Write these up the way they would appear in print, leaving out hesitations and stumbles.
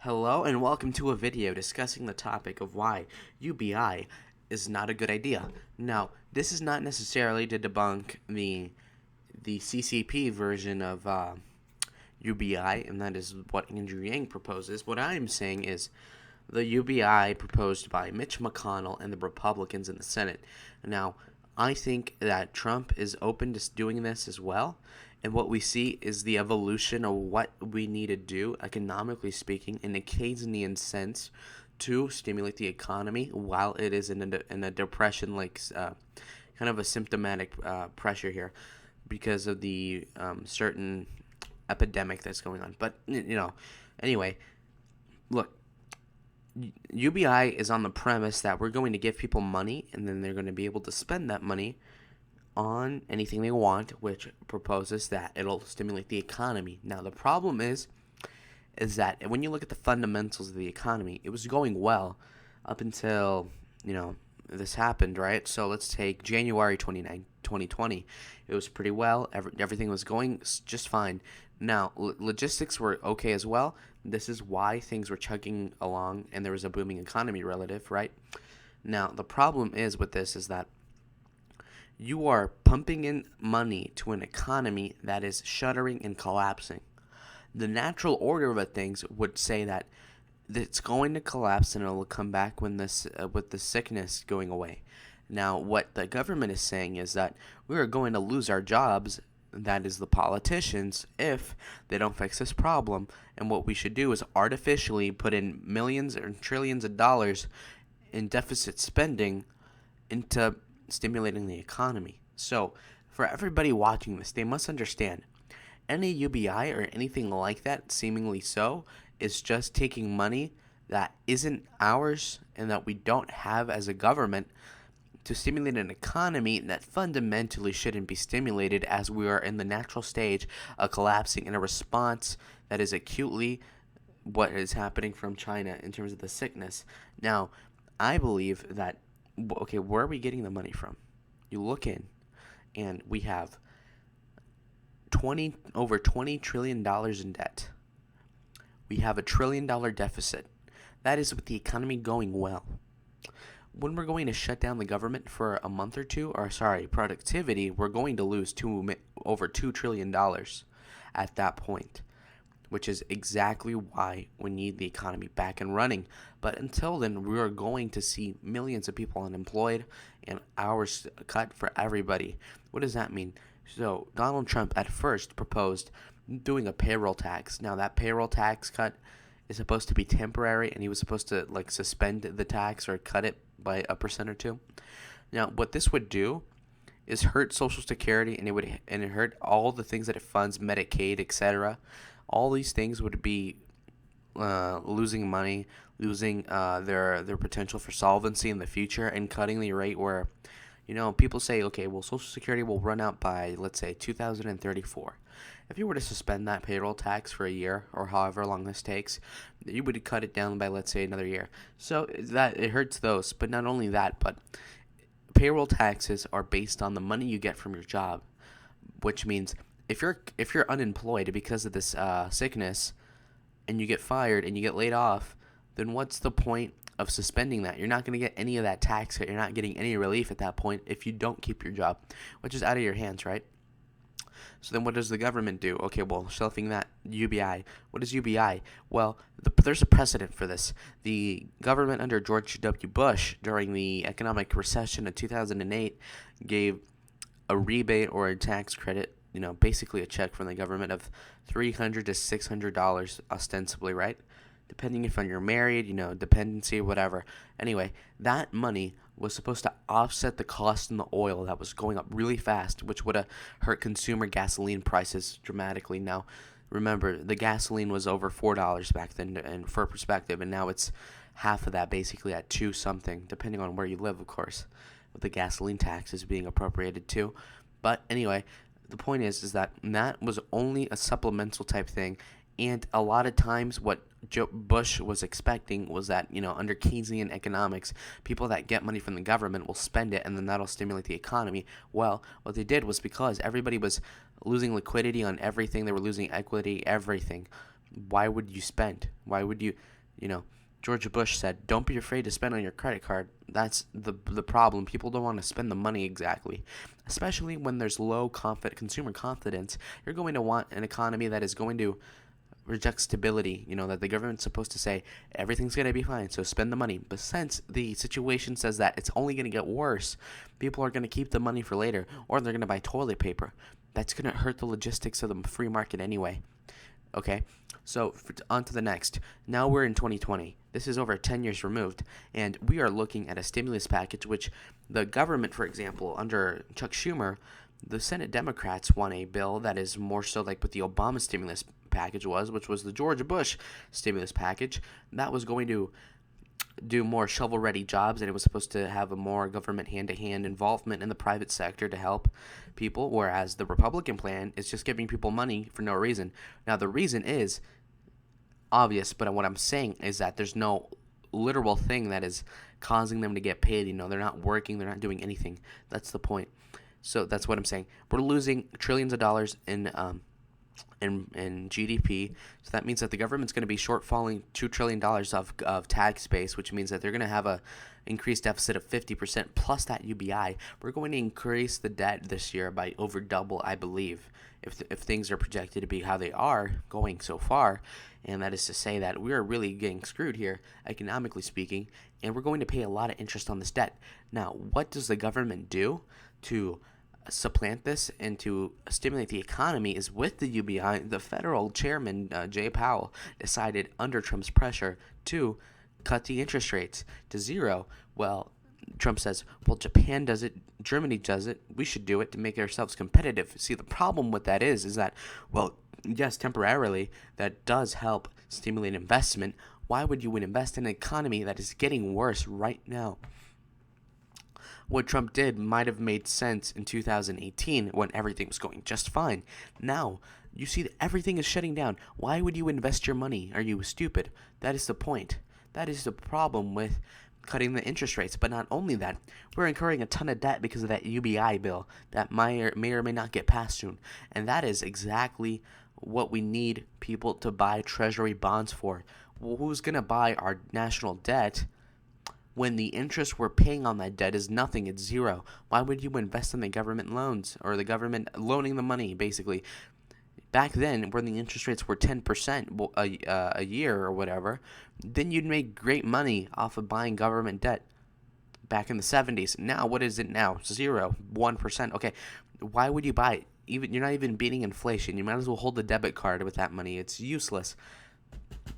Hello and welcome to a video discussing the topic of why UBI is not a good idea. Now, this is not necessarily to debunk the CCP version of UBI, and that is what Andrew Yang proposes. What I am saying is the UBI proposed by Mitch McConnell and the Republicans in the Senate. Now, I think that Trump is open to doing this as well. And what we see is the evolution of what we need to do, economically speaking, in a Keynesian sense, to stimulate the economy while it is in a depression, kind of a symptomatic pressure here because of the certain epidemic that's going on. But, anyway, look, UBI is on the premise that we're going to give people money and then they're going to be able to spend that money on anything they want, which proposes that it'll stimulate the economy. Now, the problem is that when you look at the fundamentals of the economy, it was going well up until, this happened, right? So let's take January 29, 2020. It was pretty well. Everything was going just fine. Now, logistics were okay as well. This is why things were chugging along and there was a booming economy relative, right? Now, the problem is with this is that you are pumping in money to an economy that is shuttering and collapsing. The natural order of things would say that it's going to collapse and it'll come back when with the sickness going away. Now, what the government is saying is that we are going to lose our jobs, that is the politicians, if they don't fix this problem. And what we should do is artificially put in millions or trillions of dollars in deficit spending into stimulating the economy. So, for everybody watching this, they must understand any UBI or anything like that, seemingly so, is just taking money that isn't ours and that we don't have as a government to stimulate an economy that fundamentally shouldn't be stimulated, as we are in the natural stage of collapsing in a response that is acutely what is happening from China in terms of the sickness. Now, I believe that okay, where are we getting the money from? You look in, and we have over $20 trillion in debt. We have $1 trillion deficit. That is with the economy going well. When we're going to shut down the government for a month or two, productivity, we're going to lose over $2 trillion at that point, which is exactly why we need the economy back and running. But until then, we are going to see millions of people unemployed and hours cut for everybody. What does that mean? So Donald Trump at first proposed doing a payroll tax. Now, that payroll tax cut is supposed to be temporary, and he was supposed to suspend the tax or cut it by 1% or 2%. Now, what this would do is hurt Social Security, and it hurt all the things that it funds, Medicaid, etc. All these things would be losing money, losing their potential for solvency in the future, and cutting the rate where, people say, okay, well, Social Security will run out by, let's say, 2034. If you were to suspend that payroll tax for a year or however long this takes, you would cut it down by, let's say, another year. So that it hurts those. But not only that, but payroll taxes are based on the money you get from your job, which means if you're unemployed because of this sickness, and you get fired and you get laid off, then what's the point of suspending that? You're not going to get any of that tax hit. You're not getting any relief at that point if you don't keep your job, which is out of your hands, right? So then what does the government do? Okay, well, shelving that UBI. What is UBI? Well, there's a precedent for this. The government under George W. Bush during the economic recession of 2008 gave a rebate or a tax credit, basically a check from the government of $300 to $600 ostensibly, right? Depending if you're married, dependency, whatever. Anyway, that money was supposed to offset the cost in the oil that was going up really fast, which would have hurt consumer gasoline prices dramatically. Now, remember, the gasoline was over $4 back then, and for perspective, and now it's half of that, basically at 2 something, depending on where you live, of course, with the gasoline taxes being appropriated too. But anyway, the point is that was only a supplemental type thing, and a lot of times what Bush was expecting was that, under Keynesian economics, people that get money from the government will spend it, and then that'll stimulate the economy. Well, what they did was, because everybody was losing liquidity on everything, they were losing equity, everything. Why would you spend? Why would you You know, George Bush said, "Don't be afraid to spend on your credit card." That's the problem. People don't want to spend the money exactly, especially when there's low consumer confidence. You're going to want an economy that is going to reject stability. That the government's supposed to say everything's going to be fine, so spend the money. But since the situation says that it's only going to get worse, people are going to keep the money for later, or they're going to buy toilet paper. That's going to hurt the logistics of the free market anyway. Okay, so on to the next. Now we're in 2020. This is over 10 years removed, and we are looking at a stimulus package, which the government, for example, under Chuck Schumer, the Senate Democrats want a bill that is more so like what the Obama stimulus package was, which was the George Bush stimulus package. That was going to do more shovel-ready jobs, and it was supposed to have a more government hand-to-hand involvement in the private sector to help people, whereas the Republican plan is just giving people money for no reason. Now, the reason is obvious, but what I'm saying is that there's no literal thing that is causing them to get paid. They're not working, they're not doing anything. That's the point. So that's what I'm saying. We're losing trillions of dollars in GDP. So that means that the government's going to be shortfalling $2 trillion of tax base, which means that they're going to have a increased deficit of 50% plus that UBI. We're going to increase the debt this year by over double, I believe, if things are projected to be how they are going so far. And that is to say that we are really getting screwed here, economically speaking, and we're going to pay a lot of interest on this debt. Now, what does the government do to supplant this and to stimulate the economy? Is with the UBI, the federal chairman, Jay Powell, decided under Trump's pressure to cut the interest rates to zero. Well, Trump says, well, Japan does it, Germany does it, we should do it to make ourselves competitive. See, the problem with that is that, well, yes, temporarily, that does help stimulate investment. Why would you invest in an economy that is getting worse right now? What Trump did might have made sense in 2018 when everything was going just fine. Now, you see that everything is shutting down. Why would you invest your money? Are you stupid? That is the point. That is the problem with cutting the interest rates. But not only that, we're incurring a ton of debt because of that UBI bill that may or may not get passed soon. And that is exactly what we need people to buy treasury bonds for. Well, who's going to buy our national debt when the interest we're paying on that debt is nothing? It's zero. Why would you invest in the government loans or the government loaning the money, basically? Back then, when the interest rates were 10% a year or whatever, then you'd make great money off of buying government debt back in the 70s. Now, what is it now? 0, 1%. Okay, why would you buy it? You're not even beating inflation. You might as well hold the debit card with that money. It's useless.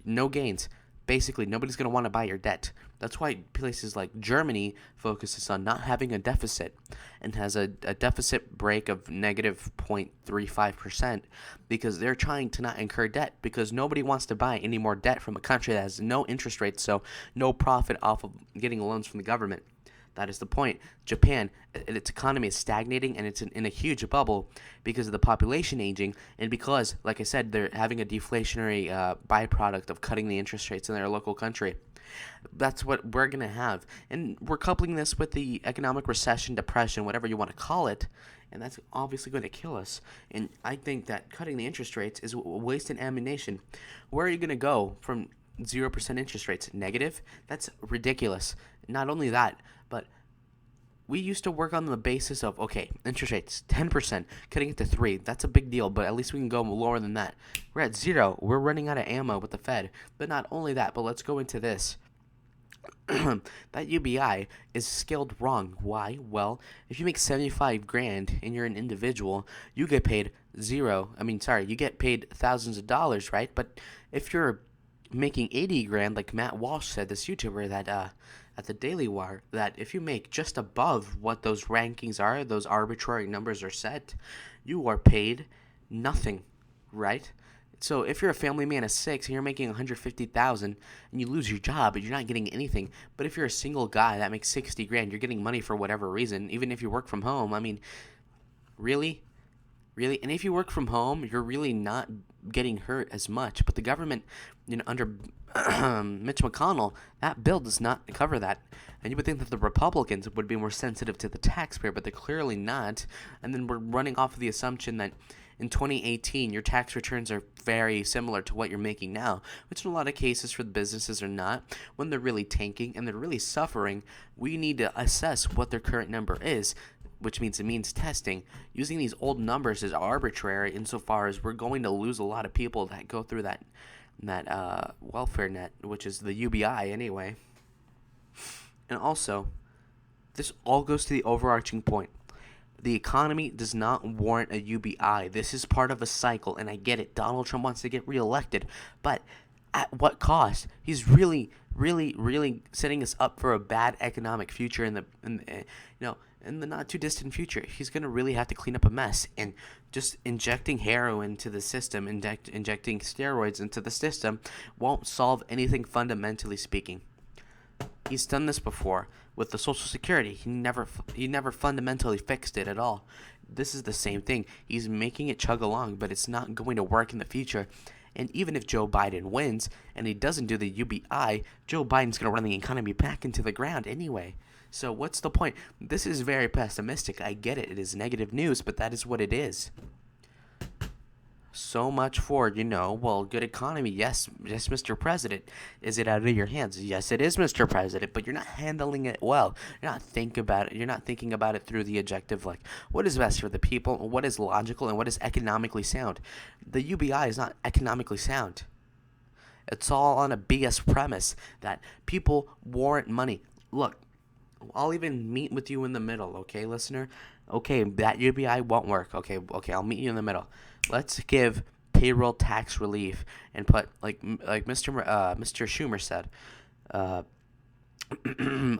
No gains. Basically, nobody's going to want to buy your debt. That's why places like Germany focuses on not having a deficit and has a deficit break of negative 0.35% because they're trying to not incur debt because nobody wants to buy any more debt from a country that has no interest rates, so no profit off of getting loans from the government. That is the point. Japan, its economy is stagnating and it's in a huge bubble because of the population aging and because, like I said, they're having a deflationary byproduct of cutting the interest rates in their local country. That's what we're going to have. And we're coupling this with the economic recession, depression, whatever you want to call it, and that's obviously going to kill us. And I think that cutting the interest rates is wasted ammunition. Where are you going to go from 0% interest rates? Negative? That's ridiculous. Not only that, but we used to work on the basis of, okay, interest rates, 10%, cutting it to 3%. That's a big deal, but at least we can go lower than that. We're at 0. We're running out of ammo with the Fed. But not only that, but let's go into this. That UBI is scaled wrong. Why? Well, if you make 75 grand and you're an individual, you get paid you get paid thousands of dollars, right? But if you're making 80 grand, like Matt Walsh said, this YouTuber that at the Daily Wire, that if you make just above what those rankings are, those arbitrary numbers are set, you are paid nothing, right? So if you're a family man of 6 and you're making $150,000 and you lose your job, but you're not getting anything. But if you're a single guy that makes 60 grand, you're getting money for whatever reason, even if you work from home. I mean, really? Really? And if you work from home, you're really not getting hurt as much. But the government, under Mitch McConnell, that bill does not cover that. And you would think that the Republicans would be more sensitive to the taxpayer, but they're clearly not. And then we're running off of the assumption that in 2018, your tax returns are very similar to what you're making now, which in a lot of cases for the businesses are not. When they're really tanking and they're really suffering, we need to assess what their current number is, which means it means testing. Using these old numbers is arbitrary insofar as we're going to lose a lot of people that go through that welfare net, which is the UBI anyway. And also, this all goes to the overarching point. The economy does not warrant a UBI. This is part of a cycle, and I get it. Donald Trump wants to get reelected, but at what cost? He's really, really, really setting us up for a bad economic future in the not too distant future. He's gonna really have to clean up a mess, and just injecting heroin into the system, injecting steroids into the system, won't solve anything fundamentally speaking. He's done this before with the Social Security. He never fundamentally fixed it at all. This is the same thing. He's making it chug along, but it's not going to work in the future. And even if Joe Biden wins and he doesn't do the UBI, Joe Biden's going to run the economy back into the ground anyway. So what's the point? This is very pessimistic. I get it. It is negative news, but that is what it is. So much for, good economy. Yes, Mr. President. Is it out of your hands? Yes, it is, Mr. President, but you're not handling it well. You're not thinking about it through the objective, like, what is best for the people, what is logical, and what is economically sound. The UBI is not economically sound. It's all on a BS premise that people warrant money. Look, I'll even meet with you in the middle, okay, listener? Okay, that UBI won't work. Okay, I'll meet you in the middle. Let's give payroll tax relief and put like Mr. Schumer said,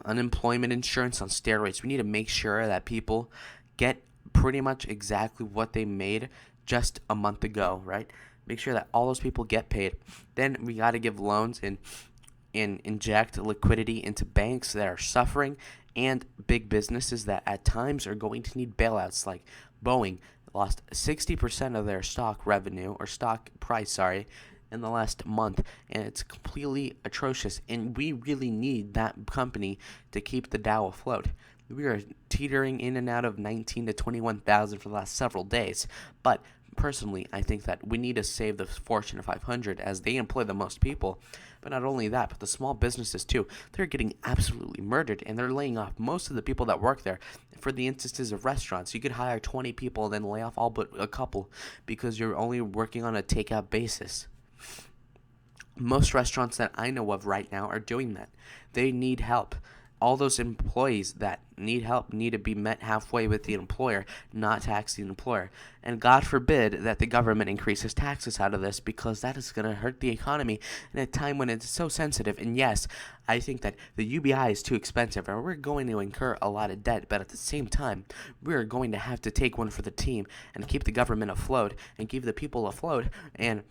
unemployment insurance on steroids. We need to make sure that people get pretty much exactly what they made just a month ago, right? Make sure that all those people get paid. Then we got to give loans and inject liquidity into banks that are suffering and big businesses that at times are going to need bailouts, like Boeing lost 60% of their stock price, in the last month, and it's completely atrocious, and we really need that company to keep the Dow afloat. We are teetering in and out of 19 to 21,000 for the last several days, but personally, I think that we need to save the Fortune 500 as they employ the most people. But not only that, but the small businesses too. They're getting absolutely murdered, and they're laying off most of the people that work there. For the instances of restaurants, you could hire 20 people and then lay off all but a couple because you're only working on a takeout basis. Most restaurants that I know of right now are doing that. They need help. All those employees that need help need to be met halfway with the employer, not tax the employer. And God forbid that the government increases taxes out of this, because that is going to hurt the economy in a time when it's so sensitive. And yes, I think that the UBI is too expensive, and we're going to incur a lot of debt, but at the same time, we're going to have to take one for the team and keep the government afloat and keep the people afloat and,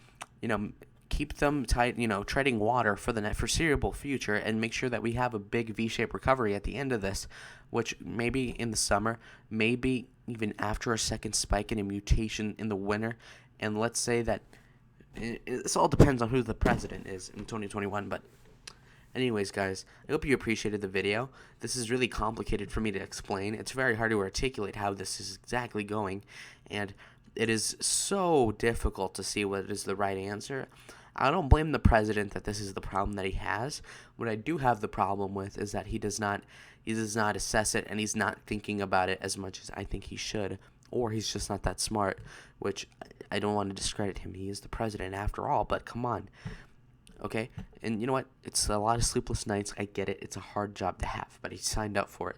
keep them tight, treading water for the foreseeable future, and make sure that we have a big V-shaped recovery at the end of this, which maybe in the summer, maybe even after a second spike in a mutation in the winter. And let's say that this all depends on who the president is in 2021. But anyways, guys, I hope you appreciated the video. This is really complicated for me to explain. It's very hard to articulate how this is exactly going, and it is so difficult to see what is the right answer. I don't blame the president that this is the problem that he has. What I do have the problem with is that he does not assess it, and he's not thinking about it as much as I think he should, or he's just not that smart, which I don't want to discredit him. He is the president after all, but come on. Okay? And you know what? It's a lot of sleepless nights. I get it. It's a hard job to have, but he signed up for it.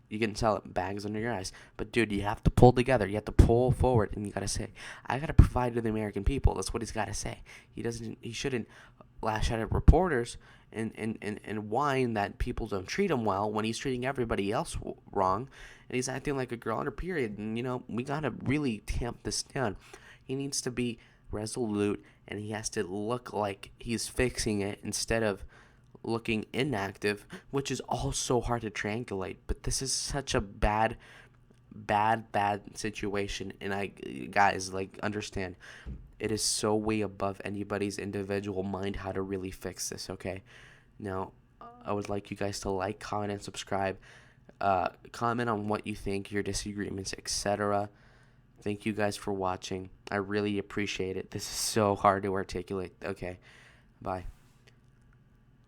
You can tell it, bags under your eyes. But, dude, you have to pull together. You have to pull forward, and you got to say, I got to provide to the American people. That's what he's got to say. He shouldn't lash out at reporters and whine that people don't treat him well when he's treating everybody else wrong. And he's acting like a girl on her period. And, we got to really tamp this down. He needs to be resolute, and he has to look like he's fixing it instead of looking inactive, which is all so hard to triangulate. But this is such a bad situation, and guys, understand, it is so way above anybody's individual mind how to really fix this. Okay, now I would like you guys to like, comment, and subscribe. Comment on what you think, your disagreements, etc. Thank you guys for watching. I really appreciate it. This is so hard to articulate. Okay, bye.